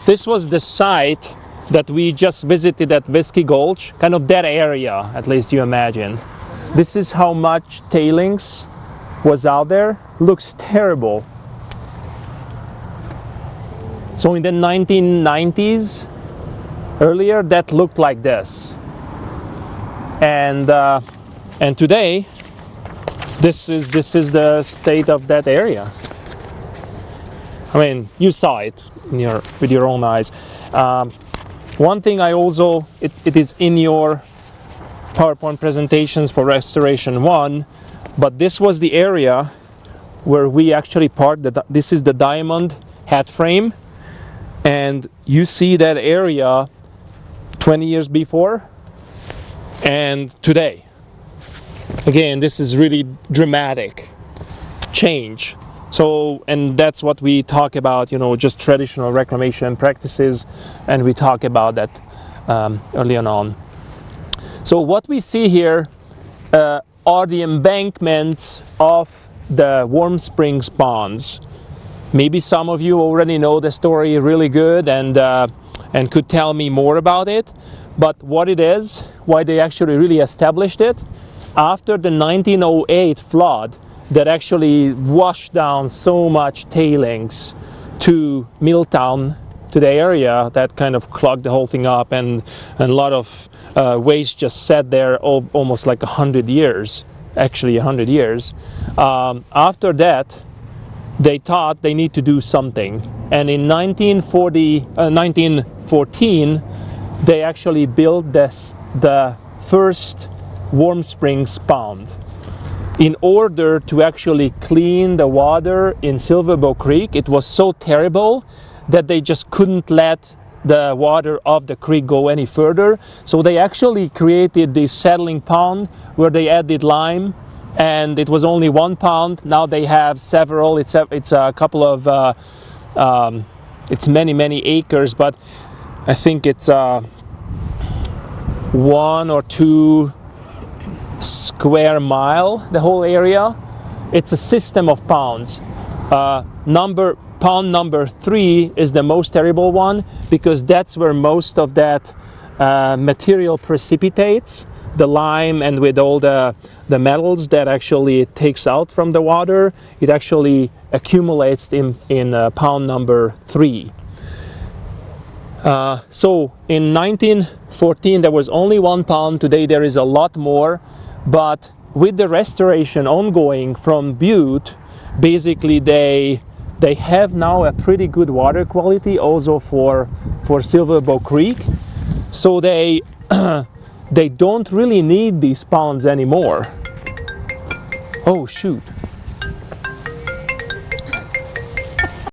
this was the site that we just visited at Whiskey Gulch, kind of that area, at least you imagine. This is how much tailings was out there. Looks terrible. So in the 1990s, earlier, that looked like this. And today, this is the state of that area. I mean, you saw it with your own eyes. One thing I also, it is in your PowerPoint presentations for Restoration 1, but this was the area where we actually parked. This is the diamond head frame, and you see that area 20 years before and today. Again, this is really dramatic change. So, and that's what we talk about, you know, just traditional reclamation practices, and we talk about that early on. So what we see here are the embankments of the Warm Springs ponds. Maybe some of you already know the story really good and could tell me more about it. But what it is, why they actually really established it, after the 1908 flood that actually washed down so much tailings to Milltown, to the area, that kind of clogged the whole thing up, and a lot of waste just sat there almost like 100 years, actually 100 years. After that, they thought they need to do something, and in 1914 they actually built the first Warm Springs pond in order to actually clean the water in Silver Bow Creek. It was so terrible that they just couldn't let the water of the creek go any further, so they actually created this settling pond where they added lime, and it was only 1 pound. Now they have several. It's a couple of it's many acres, but I think it's 1 or 2 square mile, the whole area. It's a system of ponds. Pond number 3 is the most terrible one, because that's where most of that material precipitates, the lime, and with all the metals that actually it takes out from the water, it actually accumulates in pond number 3. So in 1914 there was only 1 pound. Today there is a lot more, but with the restoration ongoing from Butte, basically they have now a pretty good water quality also for Silver Bow Creek. So they don't really need these ponds anymore. Oh shoot.